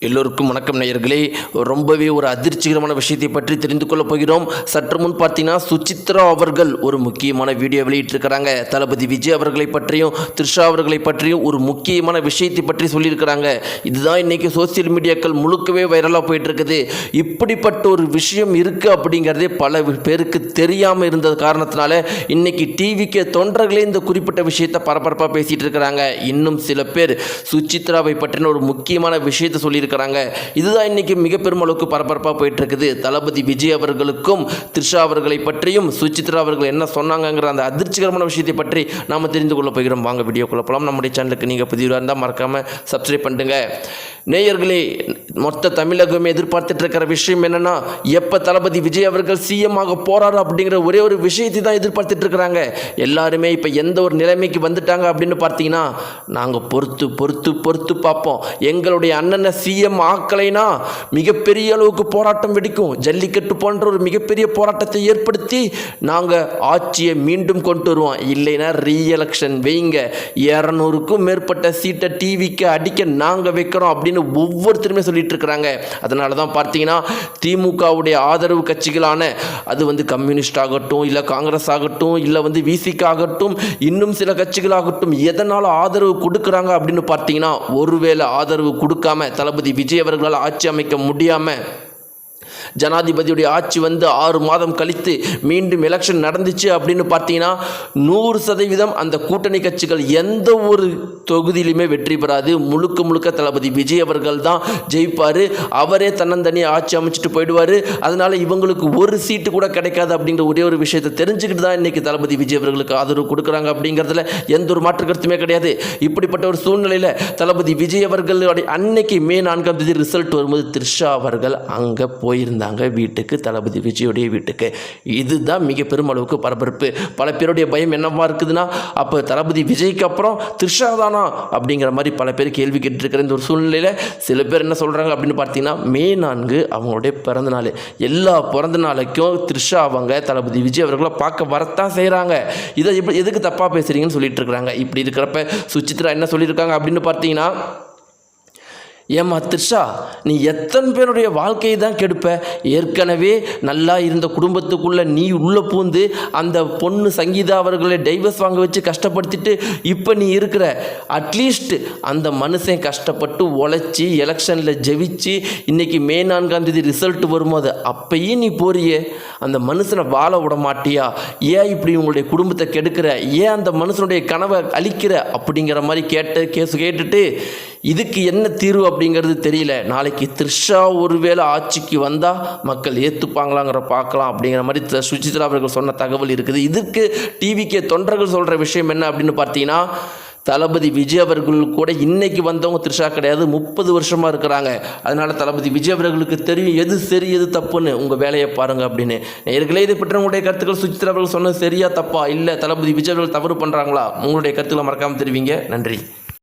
எல்லோருக்கும் வணக்கம் நேயர்களே. ரொம்பவே ஒரு அதிர்ச்சிகரமான விஷயத்தை பற்றி தெரிந்து கொள்ளப் போகிறோம். சற்று முன் பார்த்தீங்கன்னா சுசித்ரா அவர்கள் ஒரு முக்கியமான வீடியோ வெளியிட்டிருக்கிறாங்க. தளபதி விஜய் அவர்களை பற்றியும் த்ரிஷா அவர்களை பற்றியும் ஒரு முக்கியமான விஷயத்தை பற்றி சொல்லியிருக்கிறாங்க. இதுதான் இன்றைக்கி சோசியல் மீடியாக்கள் முழுக்கவே வைரலாக போயிட்டு இருக்குது. இப்படிப்பட்ட ஒரு விஷயம் இருக்குது அப்படிங்கிறதே பல பேருக்கு தெரியாமல் இருந்த காரணத்தினால இன்றைக்கி டிவிக்கு தொண்டர்களே இந்த குறிப்பிட்ட விஷயத்தை பரபரப்பாக பேசிகிட்டு இருக்கிறாங்க. இன்னும் சில பேர் சுசித்ராவை பற்றின ஒரு முக்கியமான விஷயத்தை சொல்லியிருக்கிறாங்க. இதுதான் இன்னைக்கு மிக பெரும் அளவுக்கு பரபரப்பாக போயிட்டு இருக்குது. தளபதி விஜய் அவர்களுக்கும் த்ரிஷா அவர்களை பற்றியும் சுசித்ரா அவர்கள் என்ன சொன்னாங்கங்கிற அந்த அதிர்ச்சிகரமான விஷயத்தை பற்றி நாம் தெரிந்து கொள்ள போகிறோம். வாங்க வீடியோக்குள்ள போகலாம். நம்முடைய சேனலுக்கு நீங்கள் புதியவராக இருந்தால் மறக்காமல் சப்ஸ்கிரைப் பண்ணுங்க. நேயர்களே, மொத்த தமிழகமே எதிர்பார்த்துட்டு இருக்கிற விஷயம் என்னன்னா, எப்போ தளபதி விஜய் அவர்கள் சிஎம் ஆக போறாரு அப்படிங்கிற ஒரே ஒரு விஷயத்தை தான் எதிர்பார்த்துட்டு இருக்கிறாங்க. எல்லாருமே இப்போ எந்த ஒரு நிலைமைக்கு வந்துட்டாங்க அப்படின்னு பார்த்தீங்கன்னா, நாங்கள் பொறுத்து பொறுத்து பொறுத்து பார்ப்போம். எங்களுடைய அண்ணனை சிஎம் ஆக்கலைனா மிகப்பெரிய அளவுக்கு போராட்டம் வெடிக்கும். ஜல்லிக்கட்டு போன்ற ஒரு மிகப்பெரிய போராட்டத்தை ஏற்படுத்தி நாங்கள் ஆட்சியை மீண்டும் கொண்டு வருவோம். இல்லைன்னா ரீஎலெக்ஷன் வைங்க, 200க்கும் மேற்பட்ட சீட்டை டிவிக்கு அடிக்க நாங்கள் வைக்கிறோம் அப்படின்னு ஒவ்வொருத்தருமே சொல்லிட்டு இருக்கிறாங்க. அதனால தான் பார்த்தீங்கன்னா திமுகவுடைய ஆதரவு கட்சிகளான அது கம்யூனிஸ்ட் ஆகட்டும், இல்லை காங்கிரஸ் ஆகட்டும், இல்லை விசிக ஆகட்டும், இன்னும் சில கட்சிகளாகட்டும், எதனால் ஆதரவு கொடுக்குறாங்க அப்படின்னு பார்த்தீங்கன்னா, ஒருவேளை ஆதரவு கொடுக்காம தளபதி விஜய் அவர்களால் ஆட்சி அமைக்க முடியாமல் ஜனாதிபதியுடைய ஆட்சி 6 மாதம் கழித்து மீண்டும் எலெக்ஷன் நடந்துச்சு அப்படின்னு பார்த்தீங்கன்னா 100% அந்த கூட்டணி கட்சிகள் எந்த ஒரு தொகுதியிலுமே வெற்றி பெறாது. முழுக்க முழுக்க தளபதி விஜய் அவர்கள் தான் ஜெயிப்பார். அவரே தன்னந்தனியாக ஆட்சி அமைச்சிட்டு போயிடுவார். அதனால் இவங்களுக்கு ஒரு சீட்டு கூட கிடைக்காது அப்படிங்கிற ஒரே ஒரு விஷயத்தை தெரிஞ்சுக்கிட்டு தான் இன்றைக்கி தளபதி விஜய் அவர்களுக்கு ஆதரவு கொடுக்குறாங்க. அப்படிங்கிறதுல எந்த ஒரு மாற்று கருத்துமே கிடையாது. இப்படிப்பட்ட ஒரு சூழ்நிலையில் தளபதி விஜய் அவர்களுடைய அன்னைக்கு மே 4ஆம் தேதி ரிசல்ட் வரும்போது த்ரிஷா அவர்கள் அங்கே போயிருந்தாங்க வீட்டுக்கு, தளபதி விஜயோடைய வீட்டுக்கு. இதுதான் மிக பெரும் அளவுக்கு பரபரப்பு. பல பேருடைய பயம் என்னவா இருக்குதுன்னா, அப்போ தளபதி விஜய்க்கு அப்புறம் த்ரிஷா தானா அப்படிங்கிற மாதிரி பல பேர் கேள்வி கேட்டுருக்கிற இந்த ஒரு சூழ்நிலையில் சில பேர் என்ன சொல்கிறாங்க அப்படின்னு பார்த்தீங்கன்னா, மே 4 அவங்களுடைய பிறந்த நாள். எல்லா பிறந்த நாளைக்கும் த்ரிஷா அவங்க தளபதி விஜய் அவர்களை பார்க்க வரத்தான் செய்கிறாங்க. இதை எதுக்கு தப்பாக பேசுகிறீங்கன்னு சொல்லிட்டு இருக்கிறாங்க. இப்படி இருக்கிறப்ப சுசித்ரா என்ன சொல்லியிருக்காங்க அப்படின்னு பார்த்தீங்கன்னா, ஏம்மா த்ரிஷா, நீ எத்தனை பேருடைய வாழ்க்கையை தான் கெடுப்ப? ஏற்கனவே நல்லா இருந்த குடும்பத்துக்குள்ளே நீ உள்ளே பூந்து அந்த பொண்ணு சங்கீதா அவர்களை டைவர்ஸ் வாங்க வச்சு கஷ்டப்படுத்திட்டு இப்போ நீ இருக்கிற. அட்லீஸ்ட் அந்த மனுஷன் கஷ்டப்பட்டு உழைச்சி எலெக்ஷனில் ஜெயிச்சு இன்றைக்கி மே 4ஆம் தேதி ரிசல்ட் வரும்போது அப்பயும் நீ போறியே, அந்த மனுஷனை வாழ விட மாட்டியா? ஏன் இப்படி உங்களுடைய குடும்பத்தை கெடுக்கிற? ஏன் அந்த மனுஷனுடைய கனவை அழிக்கிற? அப்படிங்கிற மாதிரி கேட்டுட்டு இதுக்கு என்ன தீர்வு அப்படிங்கிறது தெரியல. நாளைக்கு த்ரிஷா ஒருவேளை ஆட்சிக்கு வந்தால் மக்கள் ஏற்றுப்பாங்களாங்கிற பார்க்கலாம் அப்படிங்கிற மாதிரி சுசித்ரா அவர்கள் சொன்ன தகவல் இருக்குது. இதுக்கு டிவிக்கு தொண்டர்கள் சொல்கிற விஷயம் என்ன அப்படின்னு பார்த்தீங்கன்னா, தளபதி விஜய் அவர்கள் கூட இன்னைக்கு வந்தவங்க த்ரிஷா கிடையாது, 30 வருஷமாக இருக்கிறாங்க. அதனால் தளபதி விஜய் அவர்களுக்கு தெரியும் எது சரி எது தப்புன்னு. உங்கள் வேலையை பாருங்கள் அப்படின்னு. நேயர்களே, இதை பற்றி உங்களுடைய கருத்துக்கள் சுசித்ரா அவர்கள் சொன்னது சரியா தப்பா, இல்லை தளபதி விஜய் அவர்கள் தவறு பண்ணுறாங்களா? உங்களுடைய கருத்துக்களை மறக்காமல் தெரிவிங்க. நன்றி.